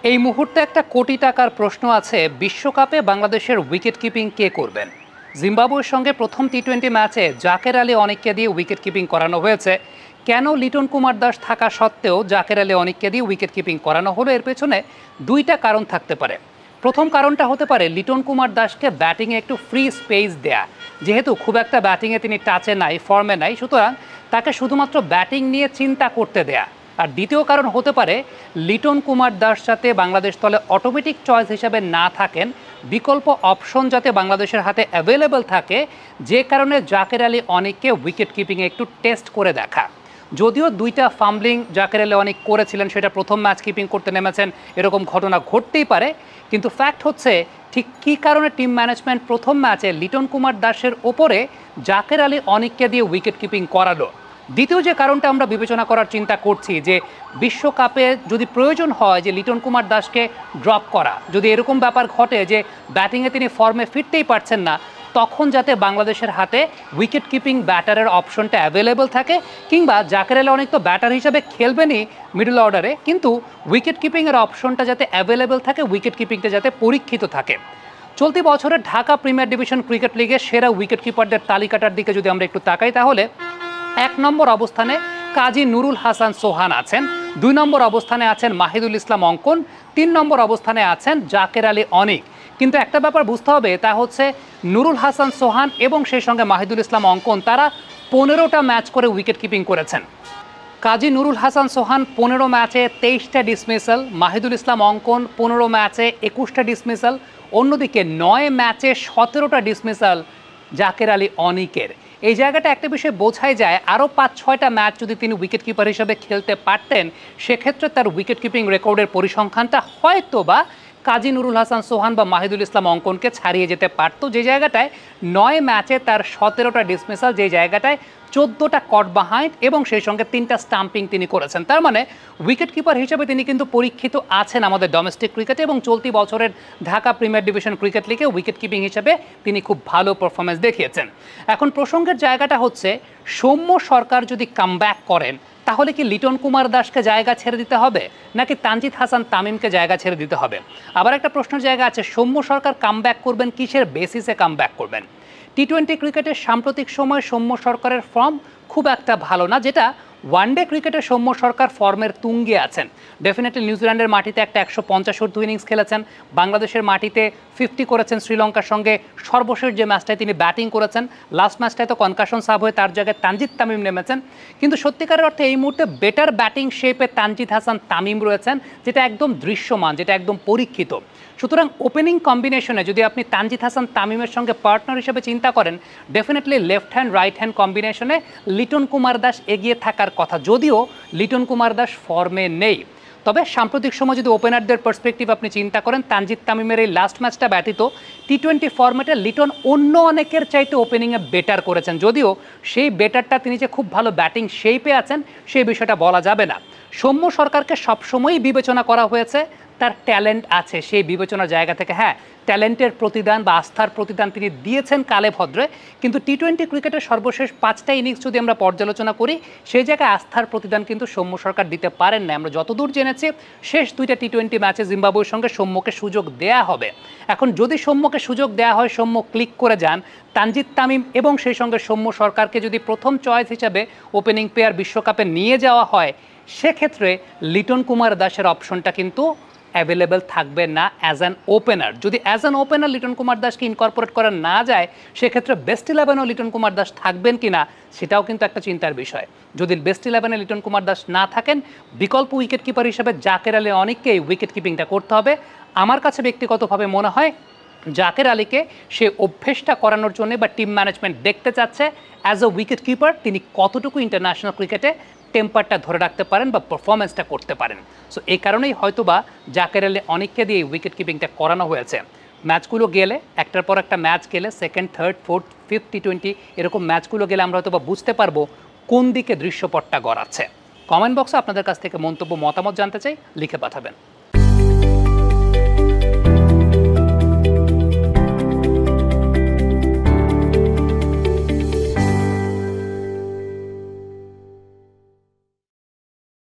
এই মুহূর্তে একটা কোটি টাকার প্রশ্ন আছে, বিশ্বকাপে বাংলাদেশের উইকেট কিপিং কে করবেন। জিম্বাবুয়ের সঙ্গে প্রথম টি-20 ম্যাচে জাকের আলী অনিককে দিয়ে উইকেট কিপিং করানো হয়েছে। কেন লিটন কুমার দাস থাকা সত্ত্বেও জাকের আলী অনিককে দিয়ে উইকেট কিপিং করানো হলো, এর পেছনে দুইটা কারণ থাকতে পারে। প্রথম কারণটা হতে পারে লিটন কুমার দাসকে ব্যাটিংয়ে একটু ফ্রি স্পেস দেয়া। যেহেতু খুব একটা ব্যাটিংয়ে তিনি টাচে নাই, ফর্মে নাই, সুতরাং তাকে শুধুমাত্র ব্যাটিং নিয়ে চিন্তা করতে দেয়া। আর দ্বিতীয় কারণ হতে পারে লিটন কুমার দাস যাতে বাংলাদেশ দলে অটোমেটিক চয়েস হিসেবে না থাকেন, বিকল্প অপশন যাতে বাংলাদেশের হাতে অ্যাভেলেবল থাকে, যে কারণে জাকের আলী অনিককে উইকেট কিপিংয়ে একটু টেস্ট করে দেখা। যদিও দুইটা ফাম্বলিং জাকের আলী অনিক করেছিলেন, সেটা প্রথম ম্যাচ কিপিং করতে নেমেছেন, এরকম ঘটনা ঘটতেই পারে। কিন্তু ফ্যাক্ট হচ্ছে ঠিক কী কারণে টিম ম্যানেজমেন্ট প্রথম ম্যাচে লিটন কুমার দাসের ওপরে জাকের আলী অনিককে দিয়ে উইকেট কিপিং করালো। দ্বিতীয় যে কারণটা আমরা বিবেচনা করার চিন্তা করছি, যে বিশ্বকাপে যদি প্রয়োজন হয় যে লিটন কুমার দাসকে ড্রপ করা, যদি এরকম ব্যাপার ঘটে যে ব্যাটিংয়ে তিনি ফর্মে ফিরতেই পারছেন না, তখন যাতে বাংলাদেশের হাতে উইকেট কিপিং ব্যাটারের অপশনটা অ্যাভেলেবল থাকে, কিংবা জাকের আলী অনিক তো ব্যাটার হিসেবে খেলবেনই মিডল অর্ডারে, কিন্তু উইকেট কিপিংয়ের অপশনটা যাতে অ্যাভেলেবল থাকে, উইকেট কিপিংটা যাতে পরীক্ষিত থাকে। চলতি বছরের ঢাকা প্রিমিয়ার ডিভিশন ক্রিকেট লিগে সেরা উইকেট কিপারদের তালিকাটার দিকে যদি আমরা একটু তাকাই, তাহলে 1 নম্বর অবস্থানে কাজী নুরুল হাসান সোহান আছেন, 2 নম্বর অবস্থানে আছেন মাহিদুল ইসলাম অঙ্কন, 3 নম্বর অবস্থানে আছেন জাকের আলী অনিক। কিন্তু একটা ব্যাপার বুঝতে হবে, তা হচ্ছে নুরুল হাসান সোহান এবং সেই সঙ্গে মাহিদুল ইসলাম অঙ্কন, তারা 15টা ম্যাচ করে উইকেট কিপিং করেছেন। কাজী নুরুল হাসান সোহান 15 ম্যাচে 23টা ডিসমিসাল, মাহিদুল ইসলাম অঙ্কন 15 ম্যাচে 21টা ডিসমিসাল, অন্যদিকে 9 ম্যাচে 17টা ডিসমিসাল জাকের আলী অনিকের। এই জায়গাটা একটা বিষয় বোঝাই যায়, আরও 5-6টা ম্যাচ যদি তিনি উইকেট কিপার হিসেবে খেলতে পারতেন, সেক্ষেত্রে তার উইকেট কিপিং রেকর্ডের পরিসংখ্যানটা হয়তো বা কাজী নুরুল হাসান সোহান বা মাহিদুল ইসলাম অঙ্কনকে ছাড়িয়ে যেতে পারত। যে জায়গাটায় 9 ম্যাচে তার 17টা ডিসমিসাল, যে জায়গাটায় 14টা কট বাহাইন্ড এবং সেই সঙ্গে 3টা স্টাম্পিং তিনি করেছেন। তার মানে উইকেট কিপার হিসেবে তিনি কিন্তু পরীক্ষিত আছেন আমাদের ডোমেস্টিক ক্রিকেটে, এবং চলতি বছরের ঢাকা প্রিমিয়ার ডিভিশন ক্রিকেট লিগে উইকেট কিপিং হিসেবে তিনি খুব ভালো পারফরমেন্স দেখিয়েছেন। এখন প্রসঙ্গের জায়গাটা হচ্ছে, সৌম্য সরকার যদি কামব্যাক করেন, তাহলে কি লিটন কুমার দাসকে জায়গা ছেড়ে দিতে হবে, নাকি তানজিদ হাসান তামিমকে জায়গা ছেড়ে দিতে হবে? আবার একটা প্রশ্নের জায়গা আছে, সৌম্য সরকার কামব্যাক করবেন কিসের বেসিসে কামব্যাক করবেন? টি-20 ক্রিকেটের সাম্প্রতিক সময় সৌম্য সরকারের ফর্ম খুব একটা ভালো না, যেটা ওয়ানডে ক্রিকেটে সৌম্য সরকার ফর্মের তুঙ্গে আছেন। ডেফিনেটলি নিউজিল্যান্ডের মাটিতে একটা 150 ইনিংস খেলেছেন, বাংলাদেশের মাটিতে 50 করেছেন শ্রীলঙ্কার সঙ্গে, সর্বশেষ যে ম্যাচটায় তিনি ব্যাটিং করেছেন, লাস্ট ম্যাচটায় তো কনকাশন সাব হয়ে তার জায়গায় তানজিদ তামিম নেমেছেন। কিন্তু সত্যিকারের অর্থে এই মুহূর্তে বেটার ব্যাটিং শেপে তানজিদ হাসান তামিম রয়েছেন, যেটা একদম দৃশ্যমান, যেটা একদম পরীক্ষিত। সুতরাং ওপেনিং কম্বিনেশনে যদি আপনি তানজিদ হাসান তামিমের সঙ্গে পার্টনার হিসেবে চিন্তা করেন, definitely left hand right hand কম্বিনেশনে লিটন কুমার দাস এগিয়ে থাকার কথা, যদিও লিটন কুমার দাস ফর্মে নেই। তবে সাম্প্রতিক সময় যদি ওপেনারদের পার্সপেক্টিভ আপনি চিন্তা করেন, তানজিদ তামিমের এই লাস্ট ম্যাচটা ব্যতীত টি-20 ফর্মেটে লিটন অন্য অনেকের চাইতে ওপেনিংয়ে বেটার করেছেন, যদিও সেই বেটারটা তিনি যে খুব ভালো ব্যাটিং শেপে আছেন সেই বিষয়টা বলা যাবে না। সৌম্য সরকারকে সবসময়ই বিবেচনা করা হয়েছে, তার ট্যালেন্ট আছে, সেই বিবেচনার জায়গা থেকে হ্যাঁ, ট্যালেন্টের প্রতিদান বা আস্থার প্রতিদান তিনি দিয়েছেন কালে ভদ্রে, কিন্তু টি-20 ক্রিকেটের সর্বশেষ 5টা ইনিংস যদি আমরা পর্যালোচনা করি, সেই জায়গায় আস্থার প্রতিদান কিন্তু সৌম্য সরকার দিতে পারেন না। আমরা যতদূর জেনেছি, শেষ 2টা টি-20 ম্যাচে জিম্বাবুয়ের সঙ্গে সৌম্যকে সুযোগ দেয়া হবে। এখন যদি সৌম্যকে সুযোগ দেয়া হয়, সৌম্য ক্লিক করে যান, তানজিদ তামিম এবং সেই সঙ্গে সৌম্য সরকারকে যদি প্রথম চয়েস হিসেবে ওপেনিং প্লেয়ার বিশ্বকাপে নিয়ে যাওয়া হয়, সেক্ষেত্রে লিটন কুমার দাসের অপশনটা কিন্তু অ্যাভেলেবেল থাকবে না অ্যাজ অ্যান ওপেনার। যদি as an opener Liton Kumar দাসকে ইনকর্পোরেট করা না যায়, সেক্ষেত্রে বেস্ট 11-ও লিটন কুমার দাস থাকবেন কিনা সেটাও কিন্তু একটা চিন্তার বিষয়। যদি বেস্ট 11-এ লিটন কুমার দাস না থাকেন, বিকল্প উইকেট কিপার হিসেবে জাকের আলী অনিককেই উইকেট কিপিংটা করতে হবে। আমার কাছে ব্যক্তিগতভাবে মনে হয় জাকের আলীকে সে অভ্যেসটা করানোর জন্য বা টিম ম্যানেজমেন্ট দেখতে চাচ্ছে অ্যাজ এ উইকেট কিপার তিনি কতটুকু ইন্টারন্যাশনাল ক্রিকেটে টেম্পারটা ধরে রাখতে পারেন বা পারফরমেন্সটা করতে পারেন। সো এই কারণেই হয়তোবা জাকের আলী অনিককে দিয়ে উইকেট কিপিংটা করানো হয়েছে। ম্যাচগুলো গেলে, একটার পর একটা ম্যাচ গেলে, সেকেন্ড, থার্ড, ফোর্থ, ফিফথ টি-20 এরকম ম্যাচগুলো গেলে আমরা হয়তোবা বুঝতে পারবো কোন দিকে দৃশ্যপটটা গড়াচ্ছে। কমেন্ট বক্সে আপনাদের কাছ থেকে মন্তব্য, মতামত জানতে চাই, লিখে পাঠাবেন।